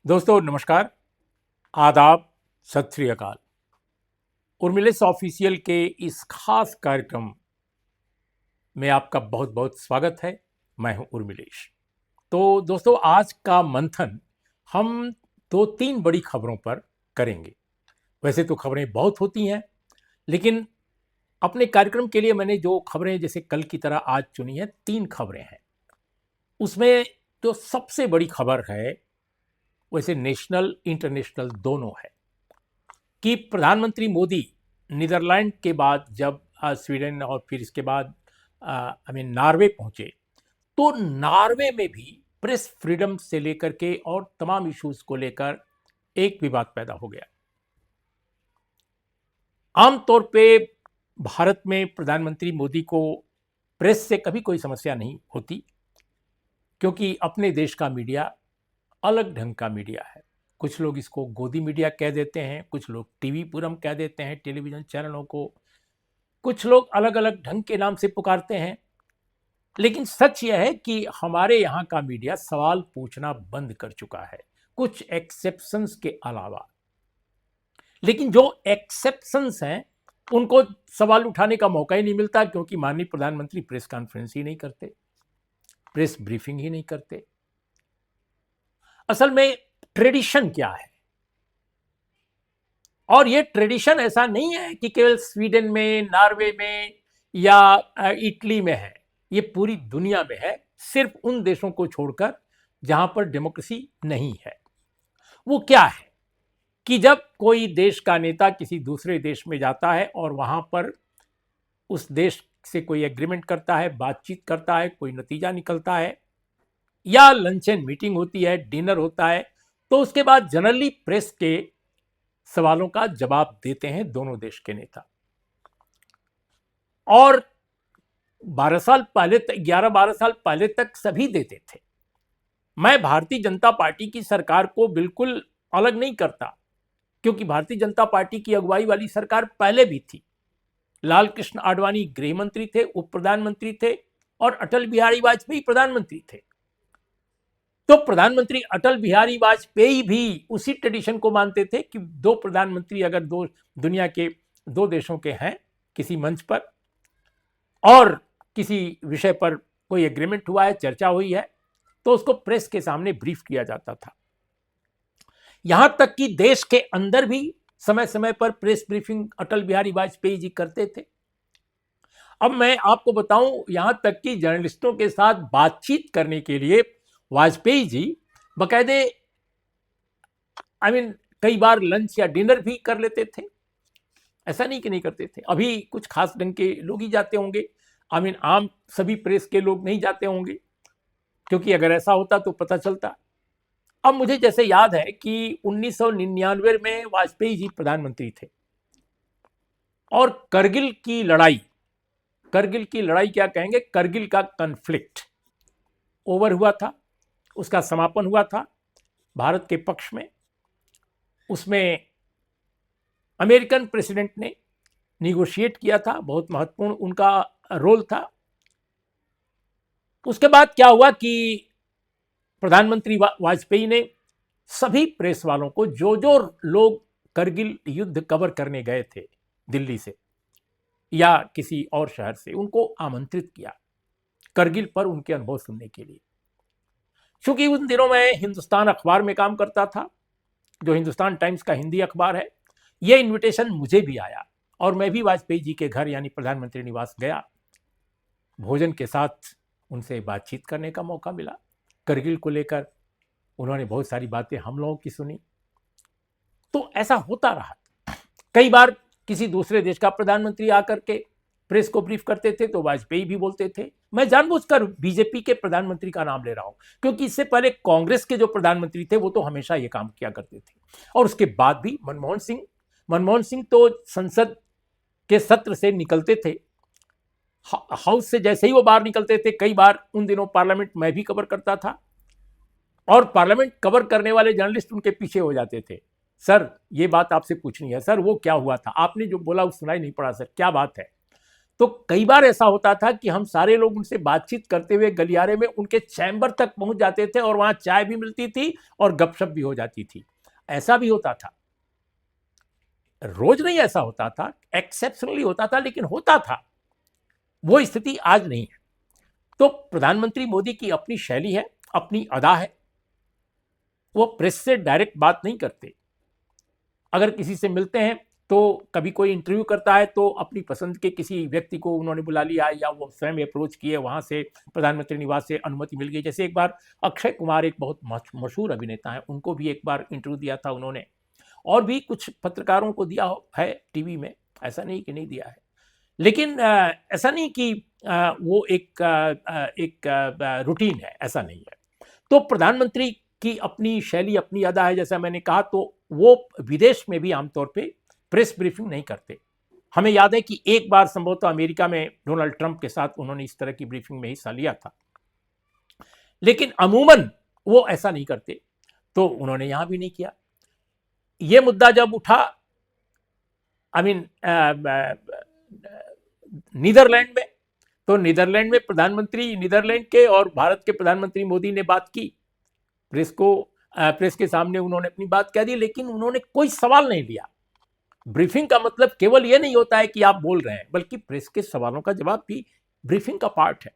दोस्तों नमस्कार, आदाब, सत श्री अकाल। उर्मिलेस ऑफिशियल के इस खास कार्यक्रम में आपका बहुत बहुत स्वागत है। मैं हूं उर्मिलेश। तो दोस्तों आज का मंथन हम दो तीन बड़ी खबरों पर करेंगे। वैसे तो खबरें बहुत होती हैं, लेकिन अपने कार्यक्रम के लिए मैंने जो खबरें जैसे कल की तरह आज चुनी है, तीन खबरें हैं। उसमें जो सबसे बड़ी खबर है वैसे नेशनल इंटरनेशनल दोनों है कि प्रधानमंत्री मोदी नीदरलैंड के बाद जब स्वीडन और फिर इसके बाद नॉर्वे पहुंचे, तो नॉर्वे में भी प्रेस फ्रीडम से लेकर के और तमाम इश्यूज को लेकर एक विवाद पैदा हो गया। आमतौर पे भारत में प्रधानमंत्री मोदी को प्रेस से कभी कोई समस्या नहीं होती, क्योंकि अपने देश का मीडिया अलग ढंग का मीडिया है। कुछ लोग इसको गोदी मीडिया कह देते हैं, कुछ लोग टीवी पुरम कह देते हैं टेलीविजन चैनलों को, कुछ लोग अलग अलग ढंग के नाम से पुकारते हैं। लेकिन सच यह है कि हमारे यहाँ का मीडिया सवाल पूछना बंद कर चुका है, कुछ एक्सेप्शंस के अलावा। लेकिन जो एक्सेप्शंस हैं उनको सवाल उठाने का मौका ही नहीं मिलता, क्योंकि माननीय प्रधानमंत्री प्रेस कॉन्फ्रेंस ही नहीं करते, प्रेस ब्रीफिंग ही नहीं करते। असल में ट्रेडिशन क्या है, और ये ट्रेडिशन ऐसा नहीं है कि केवल स्वीडन में, नॉर्वे में या इटली में है, ये पूरी दुनिया में है, सिर्फ उन देशों को छोड़कर जहां पर डेमोक्रेसी नहीं है। वो क्या है कि जब कोई देश का नेता किसी दूसरे देश में जाता है और वहां पर उस देश से कोई एग्रीमेंट करता है, बातचीत करता है, कोई नतीजा निकलता है, या लंच एंड मीटिंग होती है, डिनर होता है, तो उसके बाद जनरली प्रेस के सवालों का जवाब देते हैं दोनों देश के नेता। और 12 साल पहले तक, 11-12 साल पहले तक सभी देते थे। मैं भारतीय जनता पार्टी की सरकार को बिल्कुल अलग नहीं करता, क्योंकि भारतीय जनता पार्टी की अगुवाई वाली सरकार पहले भी थी। लाल कृष्ण आडवाणी गृह मंत्री थे, उप प्रधानमंत्री थे, और अटल बिहारी वाजपेयी प्रधानमंत्री थे। तो प्रधानमंत्री अटल बिहारी वाजपेयी भी उसी ट्रेडिशन को मानते थे कि दो प्रधानमंत्री अगर दो दुनिया के दो देशों के हैं किसी मंच पर और किसी विषय पर कोई एग्रीमेंट हुआ है, चर्चा हुई है, तो उसको प्रेस के सामने ब्रीफ किया जाता था। यहां तक कि देश के अंदर भी समय समय पर प्रेस ब्रीफिंग अटल बिहारी वाजपेयी जी करते थे। अब मैं आपको बताऊं, यहां तक कि जर्नलिस्टों के साथ बातचीत करने के लिए वाजपेयी जी बकायदे कई बार लंच या डिनर भी कर लेते थे। ऐसा नहीं कि नहीं करते थे। अभी कुछ खास ढंग के लोग ही जाते होंगे, आम सभी प्रेस के लोग नहीं जाते होंगे, क्योंकि अगर ऐसा होता तो पता चलता। अब मुझे जैसे याद है कि 1999 में वाजपेयी जी प्रधानमंत्री थे और करगिल की लड़ाई क्या कहेंगे, करगिल का कॉन्फ्लिक्ट ओवर हुआ था, उसका समापन हुआ था भारत के पक्ष में। उसमें अमेरिकन प्रेसिडेंट ने निगोशिएट किया था, बहुत महत्वपूर्ण उनका रोल था। उसके बाद क्या हुआ कि प्रधानमंत्री वाजपेयी ने सभी प्रेस वालों को, जो जो लोग करगिल युद्ध कवर करने गए थे दिल्ली से या किसी और शहर से, उनको आमंत्रित किया करगिल पर उनके अनुभव सुनने के लिए। चूंकि उन दिनों में हिंदुस्तान अखबार में काम करता था, जो हिंदुस्तान टाइम्स का हिंदी अखबार है, यह इनविटेशन मुझे भी आया और मैं भी वाजपेयी जी के घर यानी प्रधानमंत्री निवास गया। भोजन के साथ उनसे बातचीत करने का मौका मिला। करगिल को लेकर उन्होंने बहुत सारी बातें हम लोगों की सुनी। तो ऐसा होता रहा। कई बार किसी दूसरे देश का प्रधानमंत्री आकर के प्रेस को ब्रीफ करते थे तो वाजपेयी भी बोलते थे। मैं जानबूझकर बीजेपी के प्रधानमंत्री का नाम ले रहा हूं, क्योंकि इससे पहले कांग्रेस के जो प्रधानमंत्री थे वो तो हमेशा ये काम किया करते थे। और उसके बाद भी मनमोहन सिंह तो संसद के सत्र से निकलते थे, हाउस से जैसे ही वो बाहर निकलते थे, कई बार उन दिनों पार्लियामेंट मैं भी कवर करता था और पार्लियामेंट कवर करने वाले जर्नलिस्ट उनके पीछे हो जाते थे। सर ये बात आपसे पूछनी है, सर वो क्या हुआ था, आपने जो बोला वो सुनाई नहीं पड़ा, सर क्या बात है। तो कई बार ऐसा होता था कि हम सारे लोग उनसे बातचीत करते हुए गलियारे में उनके चैम्बर तक पहुंच जाते थे और वहां चाय भी मिलती थी और गपशप भी हो जाती थी। ऐसा भी होता था, रोज नहीं ऐसा होता था, एक्सेप्शनली होता था, लेकिन होता था। वो स्थिति आज नहीं है। तो प्रधानमंत्री मोदी की अपनी शैली है, अपनी अदा है। वो प्रेस से डायरेक्ट बात नहीं करते। अगर किसी से मिलते हैं तो कभी कोई इंटरव्यू करता है तो अपनी पसंद के किसी व्यक्ति को उन्होंने बुला लिया या वो स्वयं अप्रोच किए, वहां से प्रधानमंत्री निवास से अनुमति मिल गई। जैसे एक बार अक्षय कुमार, एक बहुत मशहूर अभिनेता है, उनको भी एक बार इंटरव्यू दिया था उन्होंने, और भी कुछ पत्रकारों को दिया है टीवी में, ऐसा नहीं कि नहीं दिया है। लेकिन ऐसा नहीं कि वो एक रूटीन है, ऐसा नहीं है। तो प्रधानमंत्री की अपनी शैली, अपनी अदा है, जैसा मैंने कहा। तो वो विदेश में भी आमतौर पे प्रेस ब्रीफिंग नहीं करते। हमें याद है कि एक बार संभवतः अमेरिका में डोनाल्ड ट्रंप के साथ उन्होंने इस तरह की ब्रीफिंग में हिस्सा लिया था, लेकिन अमूमन वो ऐसा नहीं करते। तो उन्होंने यहां भी नहीं किया। ये मुद्दा जब उठा, आई मीन नीदरलैंड में, तो नीदरलैंड में प्रधानमंत्री नीदरलैंड के और भारत के प्रधानमंत्री मोदी ने बात की, प्रेस के सामने उन्होंने अपनी बात कह दी, लेकिन उन्होंने कोई सवाल नहीं लिया। ब्रीफिंग का मतलब केवल यह नहीं होता है कि आप बोल रहे हैं, बल्कि प्रेस के सवालों का जवाब भी ब्रीफिंग का पार्ट है।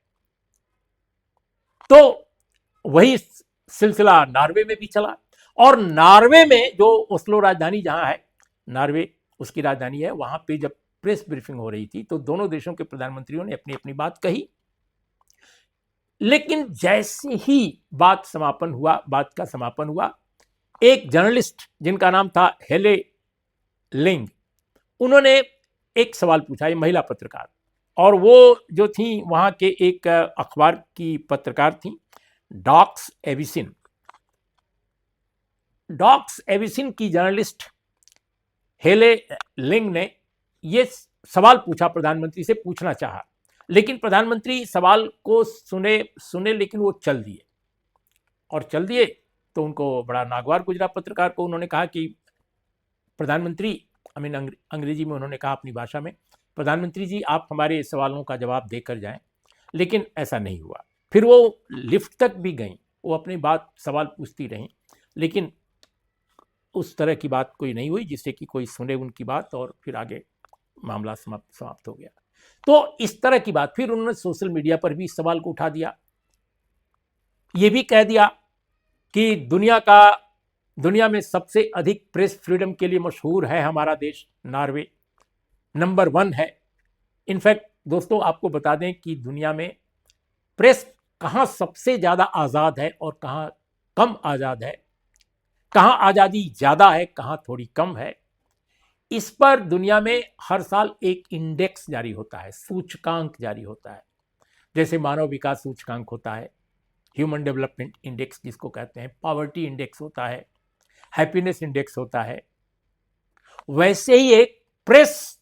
तो वही सिलसिला नॉर्वे में भी चला, और नॉर्वे में जो ओस्लो राजधानी जहां है, नॉर्वे उसकी राजधानी है, वहां पे जब प्रेस ब्रीफिंग हो रही थी तो दोनों देशों के प्रधानमंत्रियों ने अपनी अपनी बात कही। लेकिन जैसे ही बात का समापन हुआ, एक जर्नलिस्ट जिनका नाम था हेले लिंग, उन्होंने एक सवाल पूछा, ये महिला पत्रकार, और वो जो थी वहां के एक अखबार की पत्रकार थी, डॉक्स एविसिन की जर्नलिस्ट हेले लिंग ने ये सवाल पूछा, प्रधानमंत्री से पूछना चाहा, लेकिन प्रधानमंत्री सवाल को सुने लेकिन वो चल दिए। तो उनको बड़ा नागवार गुजरा पत्रकार को। उन्होंने कहा कि प्रधानमंत्री, अंग्रेजी में उन्होंने कहा अपनी भाषा में, प्रधानमंत्री जी आप हमारे सवालों का जवाब देकर जाएं। लेकिन ऐसा नहीं हुआ। फिर वो लिफ्ट तक भी गई, वो अपनी सवाल पूछती रहीं, लेकिन उस तरह की बात कोई नहीं हुई जिससे कि कोई सुने उनकी बात, और फिर आगे मामला समाप्त हो गया। तो इस तरह की बात। फिर उन्होंने सोशल मीडिया पर भी इस सवाल को उठा दिया, ये भी कह दिया कि दुनिया में सबसे अधिक प्रेस फ्रीडम के लिए मशहूर है हमारा देश नॉर्वे, नंबर 1 है। इनफैक्ट दोस्तों आपको बता दें कि दुनिया में प्रेस कहां सबसे ज्यादा आजाद है और कहां कम आजाद है, कहां आजादी ज्यादा है, कहां थोड़ी कम है, इस पर दुनिया में हर साल एक इंडेक्स जारी होता है, सूचकांक जारी होता है। जैसे मानव विकास सूचकांक होता है, ह्यूमन डेवलपमेंट इंडेक्स जिसको कहते हैं, पॉवर्टी इंडेक्स होता है, हैप्पीनेस इंडेक्स होता है, वैसे ही एक प्रेस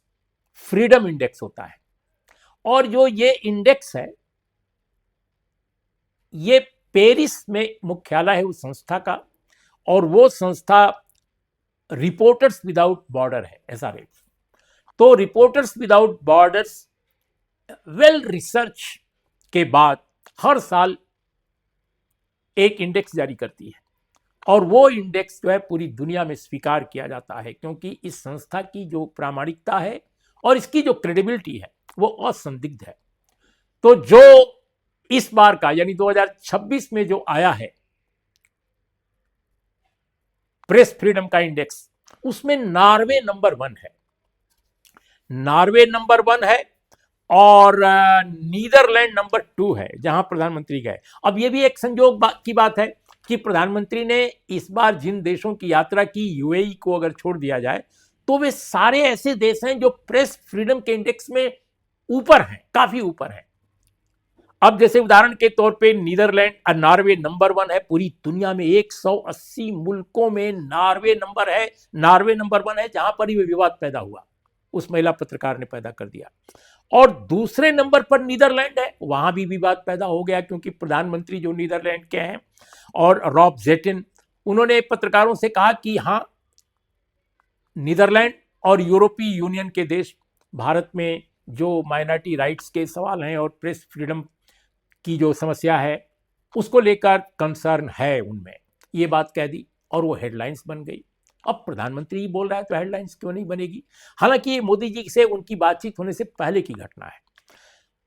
फ्रीडम इंडेक्स होता है। और जो ये इंडेक्स है, ये पेरिस में मुख्यालय है उस संस्था का, और वो संस्था रिपोर्टर्स विदाउट बॉर्डर है, SRH। तो reporters without borders well research के बाद हर साल एक इंडेक्स जारी करती है, और वो इंडेक्स जो है पूरी दुनिया में स्वीकार किया जाता है, क्योंकि इस संस्था की जो प्रामाणिकता है और इसकी जो क्रेडिबिलिटी है वो असंदिग्ध है। तो जो इस बार का यानी 2026 में जो आया है प्रेस फ्रीडम का इंडेक्स, उसमें नॉर्वे नंबर 1 है, और नीदरलैंड नंबर 2 है जहां प्रधानमंत्री गए। अब यह भी एक संयोग की बात है कि प्रधानमंत्री ने इस बार जिन देशों की यात्रा की, UAE को अगर छोड़ दिया जाए, तो वे सारे ऐसे देश हैं जो प्रेस फ्रीडम के इंडेक्स में ऊपर हैं, काफी ऊपर हैं। अब जैसे उदाहरण के तौर पे नीदरलैंड और नॉर्वे नंबर 1 है पूरी दुनिया में, 180 मुल्कों में नॉर्वे नंबर 1 है, जहां पर ही विवाद पैदा हुआ, उस महिला पत्रकार ने पैदा कर दिया। और दूसरे नंबर पर नीदरलैंड है, वहां भी विवाद पैदा हो गया, क्योंकि प्रधानमंत्री जो नीदरलैंड के हैं और रॉब जेटिन, उन्होंने पत्रकारों से कहा कि हाँ, नीदरलैंड और यूरोपीय यूनियन के देश भारत में जो माइनॉरिटी राइट्स के सवाल हैं और प्रेस फ्रीडम की जो समस्या है उसको लेकर कंसर्न है उनमें, ये बात कह दी और वो हेडलाइंस बन गई। अब प्रधानमंत्री ही बोल रहा है तो हेडलाइंस क्यों नहीं बनेगी? हालांकि ये मोदी जी से उनकी बातचीत होने से पहले की घटना है।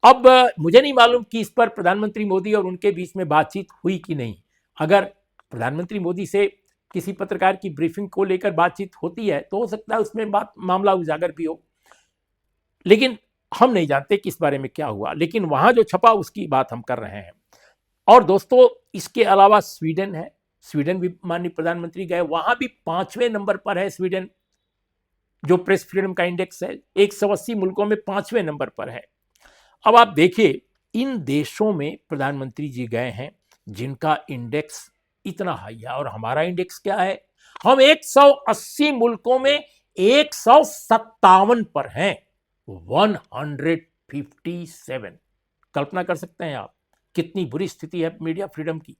अब मुझे नहीं मालूम कि इस पर प्रधानमंत्री मोदी और उनके बीच में बातचीत हुई कि नहीं। अगर प्रधानमंत्री मोदी से किसी पत्रकार की ब्रीफिंग को लेकर बातचीत होती है तो हो सकता है उसमें बात मामला उजागर भी हो, लेकिन हम नहीं जानते कि इस बारे में क्या हुआ। लेकिन वहां जो छपा उसकी बात हम कर रहे हैं। और दोस्तों, इसके अलावा स्वीडन है, स्वीडन भी माननीय प्रधानमंत्री गए, वहां भी 5वें नंबर पर है स्वीडन, जो प्रेस फ्रीडम का इंडेक्स है 180 मुल्कों में 5वें नंबर पर है। अब आप देखिए, इन देशों में प्रधानमंत्री जी गए हैं जिनका इंडेक्स इतना हाई है, और हमारा इंडेक्स क्या है? हम 180 मुल्कों में 157 पर हैं, 157। कल्पना कर सकते हैं आप कितनी बुरी स्थिति है मीडिया फ्रीडम की।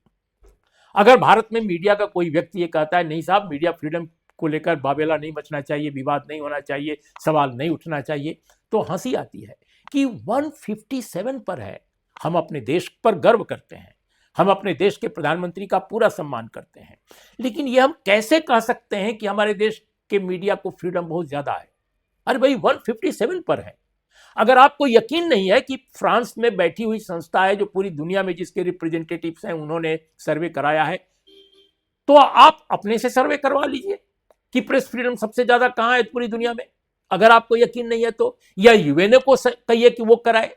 अगर भारत में मीडिया का कोई व्यक्ति ये कहता है नहीं साहब मीडिया फ्रीडम को लेकर बाबेला नहीं मचना चाहिए, विवाद नहीं होना चाहिए, सवाल नहीं उठना चाहिए, तो हंसी आती है कि 157 पर है। हम अपने देश पर गर्व करते हैं, हम अपने देश के प्रधानमंत्री का पूरा सम्मान करते हैं, लेकिन ये हम कैसे कह सकते हैं कि हमारे देश के मीडिया को फ्रीडम बहुत ज्यादा है? अरे भाई 157 पर है। अगर आपको यकीन नहीं है कि फ्रांस में बैठी हुई संस्था है जो पूरी दुनिया में जिसके रिप्रेजेंटेटिव्स हैं उन्होंने सर्वे कराया है, तो आप अपने से सर्वे करवा लीजिए कि प्रेस फ्रीडम सबसे ज्यादा कहां है पूरी दुनिया में। अगर आपको यकीन नहीं है तो या यूएनओ को कहिए कि वो कराए।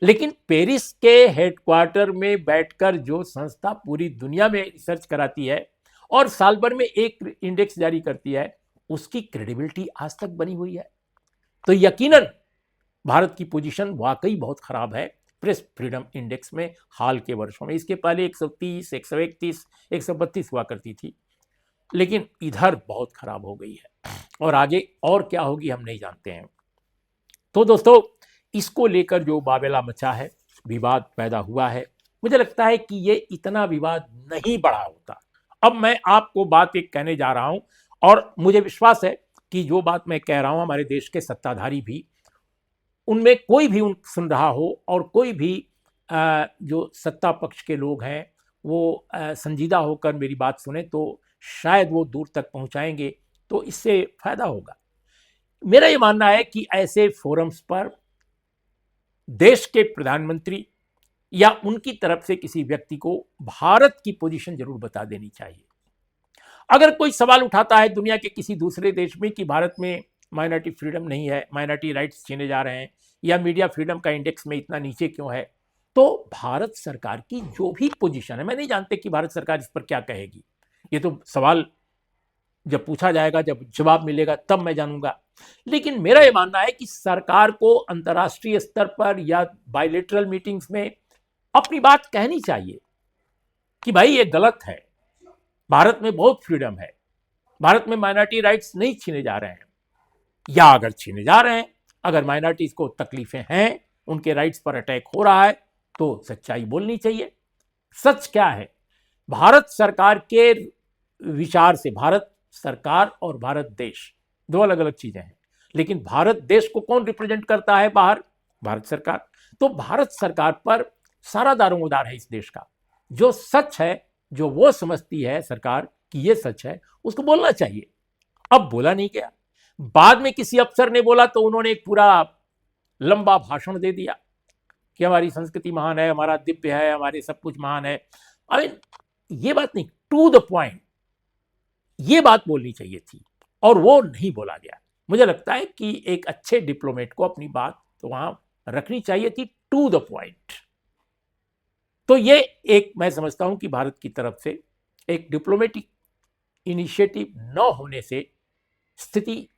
लेकिन पेरिस के हेडक्वार्टर में बैठकर जो संस्था पूरी दुनिया में रिसर्च कराती है और साल भर में एक इंडेक्स जारी करती है, उसकी क्रेडिबिलिटी आज तक बनी हुई है। तो यकीनन भारत की पोजीशन वाकई बहुत खराब है प्रेस फ्रीडम इंडेक्स में हाल के वर्षों में। इसके पहले 130, 131, 132 हुआ करती थी, लेकिन इधर बहुत खराब हो गई है और आगे और क्या होगी हम नहीं जानते हैं। तो दोस्तों, इसको लेकर जो बाबेला मचा है, विवाद पैदा हुआ है, मुझे लगता है कि ये इतना विवाद नहीं बढ़ा होता। अब मैं आपको बात एक कहने जा रहा हूं और मुझे विश्वास है कि जो बात मैं कह रहा हूं हमारे देश के सत्ताधारी भी, उनमें कोई भी सुन रहा हो और कोई भी जो सत्ता पक्ष के लोग हैं वो संजीदा होकर मेरी बात सुने तो शायद वो दूर तक पहुंचाएंगे, तो इससे फायदा होगा। मेरा ये मानना है कि ऐसे फोरम्स पर देश के प्रधानमंत्री या उनकी तरफ से किसी व्यक्ति को भारत की पोजीशन जरूर बता देनी चाहिए। अगर कोई सवाल उठाता है दुनिया के किसी दूसरे देश में कि भारत में माइनॉरिटी फ्रीडम नहीं है, माइनॉरिटी राइट्स छीने जा रहे हैं, या मीडिया फ्रीडम का इंडेक्स में इतना नीचे क्यों है, तो भारत सरकार की जो भी पोजीशन है, मैं नहीं जानते कि भारत सरकार इस पर क्या कहेगी। ये तो सवाल जब पूछा जाएगा, जब जवाब मिलेगा तब मैं जानूंगा। लेकिन मेरा यह मानना है कि सरकार को अंतर्राष्ट्रीय स्तर पर या बायलैटरल मीटिंग्स में अपनी बात कहनी चाहिए कि भाई ये गलत है, भारत में बहुत फ्रीडम है, भारत में माइनॉरिटी राइट्स नहीं छीने जा रहे हैं, या अगर छीने जा रहे हैं, अगर माइनॉरिटीज को तकलीफें हैं, उनके राइट्स पर अटैक हो रहा है, तो सच्चाई बोलनी चाहिए। सच क्या है? भारत सरकार के विचार से, भारत सरकार और भारत देश दो अलग अलग चीजें हैं, लेकिन भारत देश को कौन रिप्रेजेंट करता है बाहर? भारत सरकार। तो भारत सरकार पर सारा दारोमदार है इस देश का। जो सच है, जो वो समझती है सरकार कि ये सच है, उसको बोलना चाहिए। अब बोला नहीं गया, बाद में किसी अफसर ने बोला तो उन्होंने एक पूरा लंबा भाषण दे दिया कि हमारी संस्कृति महान है, हमारा दिव्य है, हमारे सब कुछ महान है। आई ये बात नहीं, टू द पॉइंट ये बात बोलनी चाहिए थी और वो नहीं बोला गया। मुझे लगता है कि एक अच्छे डिप्लोमेट को अपनी बात तो वहां रखनी चाहिए थी, टू द पॉइंट। तो ये एक मैं समझता हूं कि भारत की तरफ से एक डिप्लोमेटिक इनिशिएटिव न होने से स्थिति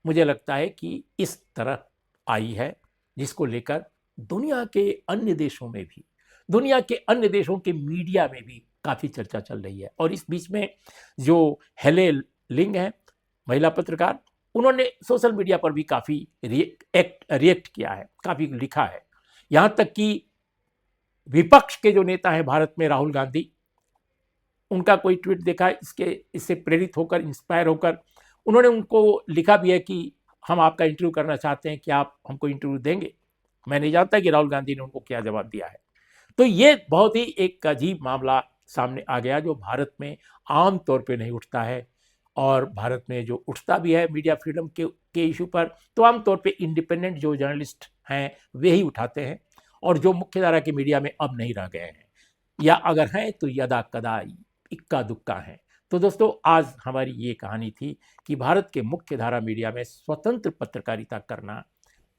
मुझे लगता है कि इस तरह आई है, जिसको लेकर दुनिया के अन्य देशों में भी, दुनिया के अन्य देशों के मीडिया में भी काफ़ी चर्चा चल रही है। और इस बीच में जो हेले लिंग हैं, महिला पत्रकार, उन्होंने सोशल मीडिया पर भी काफ़ी रिएक्ट किया है, काफ़ी लिखा है। यहाँ तक कि विपक्ष के जो नेता हैं भारत में, राहुल गांधी, उनका कोई ट्वीट देखा इससे प्रेरित होकर, इंस्पायर होकर उन्होंने उनको लिखा भी है कि हम आपका इंटरव्यू करना चाहते हैं, क्या आप हमको इंटरव्यू देंगे? मैं नहीं जानता कि राहुल गांधी ने उनको क्या जवाब दिया है। तो ये बहुत ही एक अजीब मामला सामने आ गया जो भारत में आम तौर पे नहीं उठता है। और भारत में जो उठता भी है मीडिया फ्रीडम के इशू पर, तो आम तौर पे इंडिपेंडेंट जो जर्नलिस्ट हैं वे ही उठाते हैं, और जो मुख्यधारा के मीडिया में अब नहीं रह गए हैं, या अगर हैं तो यदा कदा इक्का दुक्का हैं। तो दोस्तों, आज हमारी ये कहानी थी कि भारत के मुख्यधारा मीडिया में स्वतंत्र पत्रकारिता करना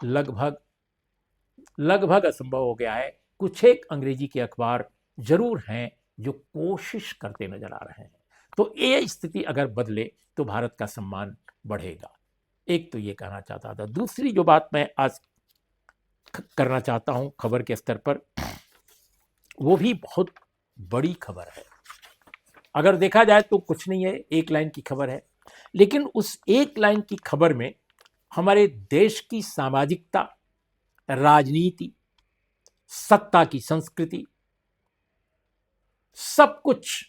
लगभग लगभग असंभव हो गया है। कुछ एक अंग्रेजी के अखबार जरूर हैं जो कोशिश करते नजर आ रहे हैं। तो ये स्थिति अगर बदले तो भारत का सम्मान बढ़ेगा। एक तो ये कहना चाहता था। दूसरी जो बात मैं आज करना चाहता हूं खबर के स्तर पर, वो भी बहुत बड़ी खबर है। अगर देखा जाए तो कुछ नहीं है, एक लाइन की खबर है, लेकिन उस एक लाइन की खबर में हमारे देश की सामाजिकता, राजनीति, सत्ता की संस्कृति, सब कुछ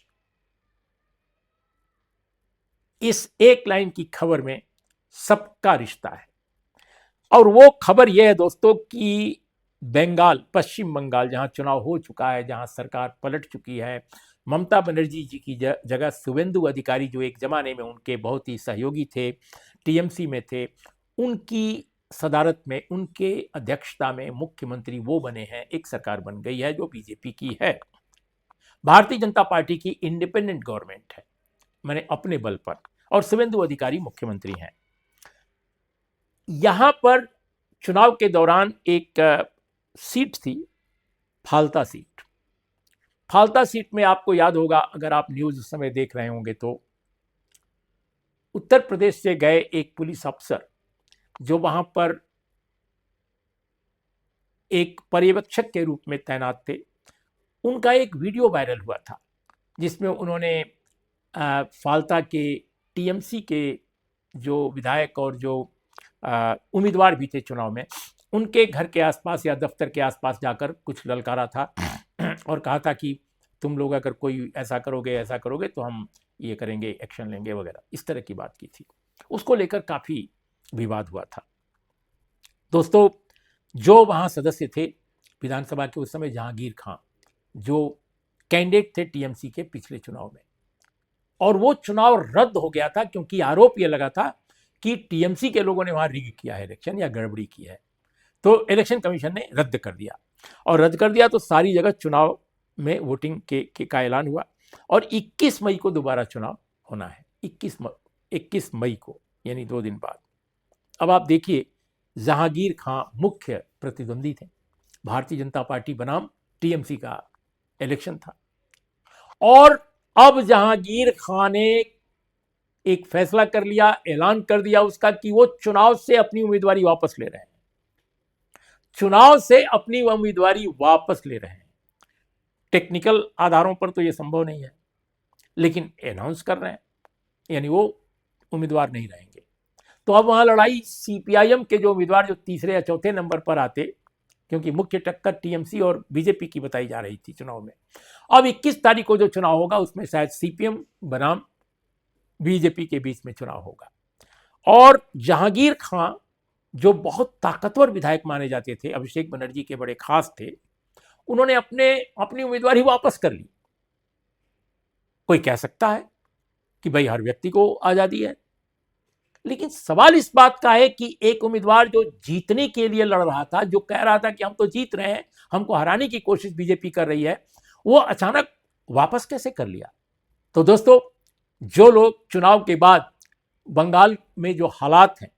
इस एक लाइन की खबर में सबका रिश्ता है। और वो खबर यह है दोस्तों कि बंगाल, पश्चिम बंगाल, जहां चुनाव हो चुका है, जहां सरकार पलट चुकी है, ममता बनर्जी जी की जगह शुवेंदु अधिकारी, जो एक जमाने में उनके बहुत ही सहयोगी थे, टीएमसी में थे, उनकी सदारत में, उनके अध्यक्षता में मुख्यमंत्री वो बने हैं। एक सरकार बन गई है जो बीजेपी की है, भारतीय जनता पार्टी की इंडिपेंडेंट गवर्नमेंट है, मैंने अपने बल पर, और शुवेंदु अधिकारी मुख्यमंत्री हैं। यहां पर चुनाव के दौरान एक सीट थी, फाल्ता सीट। फाल्ता सीट में आपको याद होगा, अगर आप न्यूज उस समय देख रहे होंगे, तो उत्तर प्रदेश से गए एक पुलिस अफसर जो वहां पर एक पर्यवेक्षक के रूप में तैनात थे, उनका एक वीडियो वायरल हुआ था जिसमें उन्होंने फाल्ता के टीएमसी के जो विधायक और जो उम्मीदवार भी थे चुनाव में, उनके घर के आसपास या दफ्तर के आसपास जाकर कुछ ललकारा था और कहा था कि तुम लोग अगर कोई ऐसा करोगे तो हम ये करेंगे, एक्शन लेंगे वगैरह, इस तरह की बात की थी। उसको लेकर काफ़ी विवाद हुआ था। दोस्तों, जो वहाँ सदस्य थे विधानसभा के उस समय, जहांगीर खां, जो कैंडिडेट थे टीएमसी के पिछले चुनाव में, और वो चुनाव रद्द हो गया था क्योंकि आरोप ये लगा था कि टीएमसी के लोगों ने वहाँ रिग किया है इलेक्शन, या गड़बड़ी की है। तो इलेक्शन कमीशन ने रद्द कर दिया, और रद्द कर दिया तो सारी जगह चुनाव में वोटिंग का ऐलान हुआ, और 21 मई को दोबारा चुनाव होना है। 21 मई को, यानी 2 दिन बाद। अब आप देखिए, जहांगीर खां मुख्य प्रतिद्वंदी थे, भारतीय जनता पार्टी बनाम टीएमसी का इलेक्शन था, और अब जहांगीर खां ने एक फैसला कर लिया, ऐलान कर दिया उसका, कि वो चुनाव से अपनी उम्मीदवारी वापस ले रहे हैं। चुनाव से अपनी उम्मीदवारी वापस ले रहे हैं। टेक्निकल आधारों पर तो ये संभव नहीं है, लेकिन अनाउंस कर रहे हैं, यानी वो उम्मीदवार नहीं रहेंगे। तो अब वहां लड़ाई सीपीआईएम के जो उम्मीदवार जो तीसरे या चौथे नंबर पर आते, क्योंकि मुख्य टक्कर टीएमसी और बीजेपी की बताई जा रही थी चुनाव में, अब 21 तारीख को जो चुनाव होगा उसमें शायद सीपीएम बनाम बीजेपी के बीच में चुनाव होगा। और जहांगीर खां, जो बहुत ताकतवर विधायक माने जाते थे, अभिषेक बनर्जी के बड़े खास थे, उन्होंने अपनी उम्मीदवारी वापस कर ली। कोई कह सकता है कि भाई हर व्यक्ति को आजादी है, लेकिन सवाल इस बात का है कि एक उम्मीदवार जो जीतने के लिए लड़ रहा था, जो कह रहा था कि हम तो जीत रहे हैं, हमको हराने की कोशिश बीजेपी कर रही है, वो अचानक वापस कैसे कर लिया? तो दोस्तों, जो लोग चुनाव के बाद बंगाल में जो हालात हैं,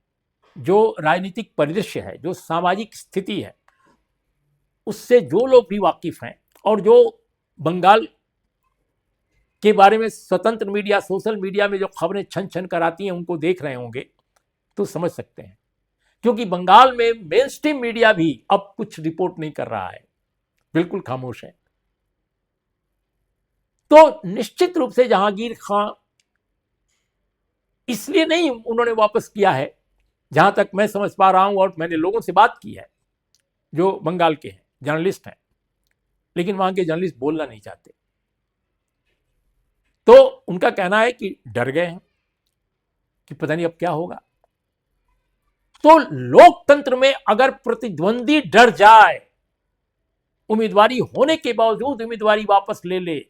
जो राजनीतिक परिदृश्य है, जो सामाजिक स्थिति है, उससे जो लोग भी वाकिफ हैं, और जो बंगाल के बारे में स्वतंत्र मीडिया, सोशल मीडिया में जो खबरें छन छन कर आती हैं, उनको देख रहे होंगे, तो समझ सकते हैं। क्योंकि बंगाल में मेन स्ट्रीम मीडिया भी अब कुछ रिपोर्ट नहीं कर रहा है, बिल्कुल खामोश है। तो निश्चित रूप से जहांगीर खां इसलिए नहीं उन्होंने वापस किया है, जहां तक मैं समझ पा रहा हूं, और मैंने लोगों से बात की है जो बंगाल के हैं, जर्नलिस्ट हैं, लेकिन वहां के जर्नलिस्ट बोलना नहीं चाहते। तो उनका कहना है कि डर गए हैं कि पता नहीं अब क्या होगा। तो लोकतंत्र में अगर प्रतिद्वंदी डर जाए, उम्मीदवारी होने के बावजूद उम्मीदवारी वापस ले ले,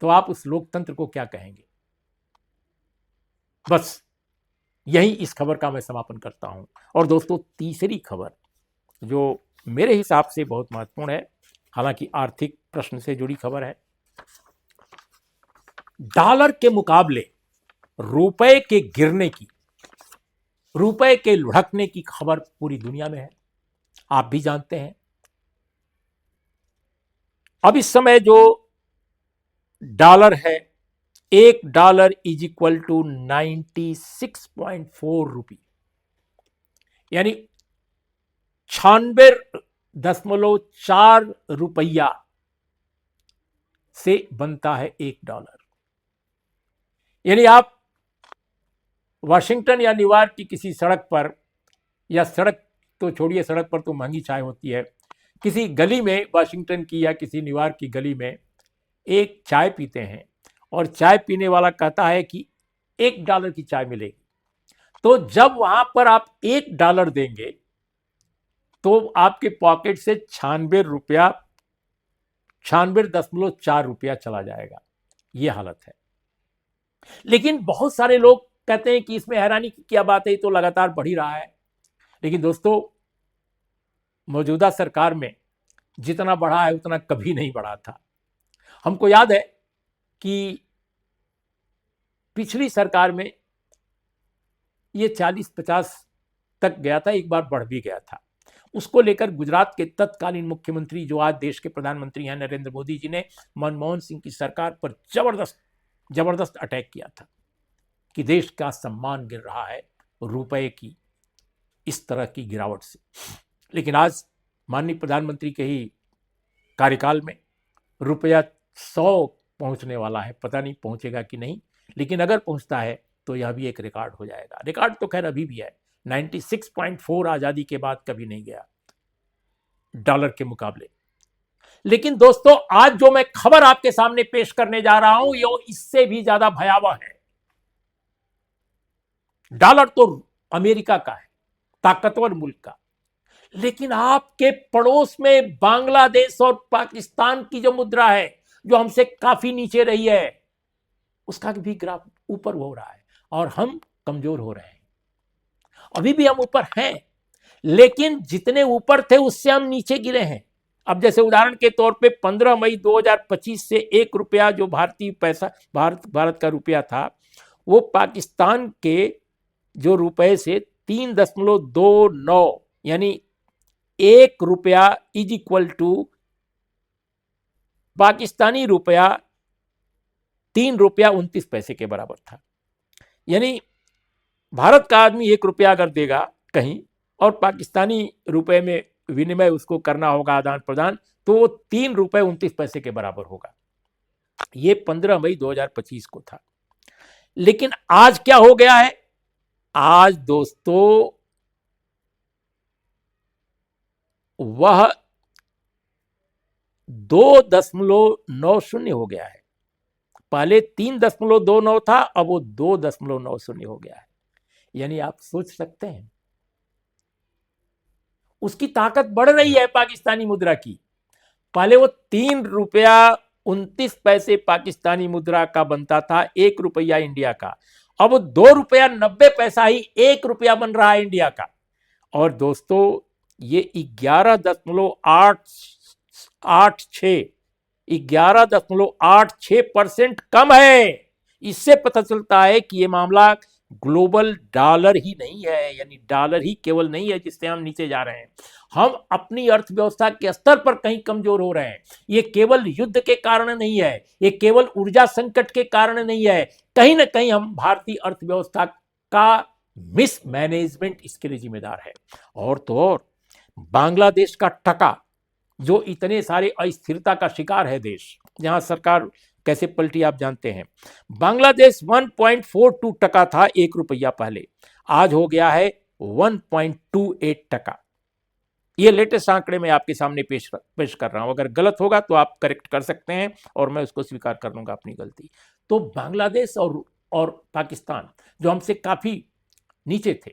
तो आप उस लोकतंत्र को क्या कहेंगे? बस यही इस खबर का मैं समापन करता हूं। और दोस्तों, तीसरी खबर जो मेरे हिसाब से बहुत महत्वपूर्ण है, हालांकि आर्थिक प्रश्न से जुड़ी खबर है। डॉलर के मुकाबले रुपए के गिरने की, रुपए के लुढ़कने की खबर पूरी दुनिया में है, आप भी जानते हैं। अब इस समय जो डॉलर है, $1 इज इक्वल टू 96.4 रुपये, यानी 96.4 रुपया से बनता है $1। यानी आप वाशिंगटन या न्यूयॉर्क की किसी सड़क पर, या सड़क तो छोड़िए, सड़क पर तो महंगी चाय होती है, किसी गली में, वाशिंगटन की या किसी न्यूयॉर्क की गली में एक चाय पीते हैं और चाय पीने वाला कहता है कि $1 की चाय मिलेगी। तो जब वहां पर आप $1 देंगे तो आपके पॉकेट से 96.4 रुपया चला जाएगा। यह हालत है। लेकिन बहुत सारे लोग कहते हैं कि इसमें हैरानी की क्या बात है, ये तो लगातार बढ़ ही रहा है। लेकिन दोस्तों, मौजूदा सरकार में जितना बढ़ा है उतना कभी नहीं बढ़ा था। हमको याद है कि पिछली सरकार में ये 40-50 तक गया था, एक बार बढ़ भी गया था। उसको लेकर गुजरात के तत्कालीन मुख्यमंत्री, जो आज देश के प्रधानमंत्री हैं, नरेंद्र मोदी जी ने मनमोहन सिंह की सरकार पर जबरदस्त अटैक किया था कि देश का सम्मान गिर रहा है रुपए की इस तरह की गिरावट से। लेकिन आज माननीय प्रधानमंत्री के ही कार्यकाल में रुपया 100 पहुंचने वाला है। पता नहीं पहुंचेगा कि नहीं, लेकिन अगर पहुंचता है तो यह भी एक रिकॉर्ड हो जाएगा। रिकॉर्ड तो खैर अभी भी है, 96.4 आजादी के बाद कभी नहीं गया डॉलर के मुकाबले। लेकिन दोस्तों, आज जो मैं खबर आपके सामने पेश करने जा रहा हूं, ये इससे भी ज्यादा भयावह है। डॉलर तो अमेरिका का है, ताकतवर मुल्क का, लेकिन आपके पड़ोस में बांग्लादेश और पाकिस्तान की जो मुद्रा है, जो हमसे काफी नीचे रही है, उसका भी ग्राफ ऊपर हो रहा है और हम कमजोर हो रहे हैं। अभी भी हम ऊपर हैं, लेकिन जितने ऊपर थे उससे हम नीचे गिरे हैं। अब जैसे उदाहरण के तौर पे 15 मई 2025 से $1 जो भारतीय पैसा, भारत का रुपया था, वो पाकिस्तान के जो रुपए से 3.29, यानी $1 इज इक्वल टू पाकिस्तानी रुपया ₹3.29 के बराबर था। यानी भारत का आदमी $1 अगर देगा कहीं और पाकिस्तानी रुपए में विनिमय उसको करना होगा, आदान प्रदान, तो वो ₹3.29 के बराबर होगा। ये 15 मई 2025 को था। लेकिन आज क्या हो गया है? आज दोस्तों वह 2.90 हो गया है। पहले 3.29 था, अब वो 2.90 हो गया है। यानी आप सोच सकते हैं उसकी ताकत बढ़ रही है पाकिस्तानी मुद्रा की। पहले वो ₹3.29 पाकिस्तानी मुद्रा का बनता था, ₹1 इंडिया का। अब ₹2.90 ही ₹1 बन रहा है इंडिया का। और दोस्तों, ये 11.86% कम है। इससे पता चलता है कि ये मामला ग्लोबल डॉलर ही नहीं है, यानी डॉलर ही केवल नहीं है जिससे हम नीचे जा रहे हैं। हम अपनी अर्थव्यवस्था के स्तर पर कहीं कमजोर हो रहे हैं। ये केवल युद्ध के कारण नहीं है, ये केवल ऊर्जा संकट के कारण नहीं है। कहीं ना कहीं हम भारतीय अर्थव्यवस्था का मिसमैनेजमेंट इसके लिए जिम्मेदार है। और तो और बांग्लादेश का टका, जो इतने सारे अस्थिरता का शिकार है देश, जहां सरकार कैसे पलटी आप जानते हैं। बांग्लादेश 1.42 था ₹1 पहले, आज हो गया है 1.28। ये लेटेस्ट आंकड़े मैं आपके सामने पेश कर रहा हूं। अगर गलत होगा तो आप करेक्ट कर सकते हैं और मैं उसको स्वीकार कर लूंगा अपनी गलती। तो बांग्लादेश और पाकिस्तान, जो हमसे काफी नीचे थे,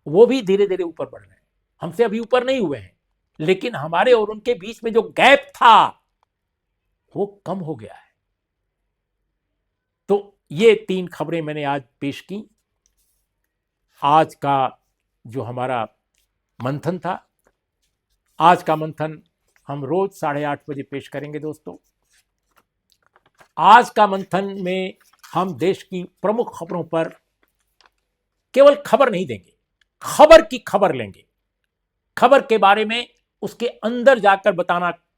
वो भी धीरे धीरे ऊपर बढ़ रहे हैं, हमसे अभी ऊपर नहीं हुए हैं, लेकिन हमारे और उनके बीच में जो गैप था वो कम हो गया है। तो ये 3 खबरें मैंने आज पेश की। आज का जो हमारा मंथन था, आज का मंथन हम रोज 8:30 बजे पेश करेंगे दोस्तों। आज का मंथन में हम देश की प्रमुख खबरों पर केवल खबर नहीं देंगे, खबर की खबर लेंगे, खबर के बारे में उसके अंदर जाकर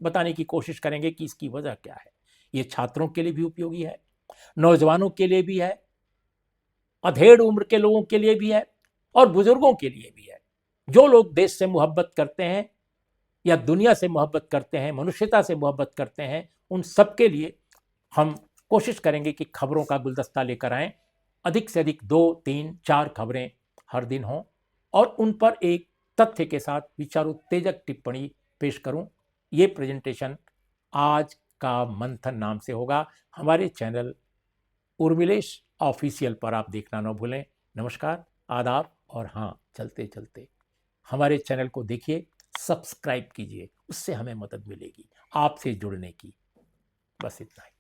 बताने की कोशिश करेंगे कि इसकी वजह क्या है। ये छात्रों के लिए भी उपयोगी है, नौजवानों के लिए भी है, अधेड़ उम्र के लोगों के लिए भी है और बुजुर्गों के लिए भी है। जो लोग देश से मोहब्बत करते हैं या दुनिया से मोहब्बत करते हैं, मनुष्यता से मोहब्बत करते हैं, उन सब के लिए हम कोशिश करेंगे कि खबरों का गुलदस्ता लेकर आएं। अधिक से अधिक 2, 3, 4 खबरें हर दिन हों और उन पर एक तथ्य के साथ विचारोत्तेजक टिप्पणी पेश करूं। ये प्रेजेंटेशन आज का मंथन नाम से होगा। हमारे चैनल उर्मिलेश ऑफिशियल पर आप देखना न भूलें। नमस्कार, आदाब और हाँ, चलते चलते हमारे चैनल को देखिए, सब्सक्राइब कीजिए, उससे हमें मदद मिलेगी आपसे जुड़ने की। बस इतना ही।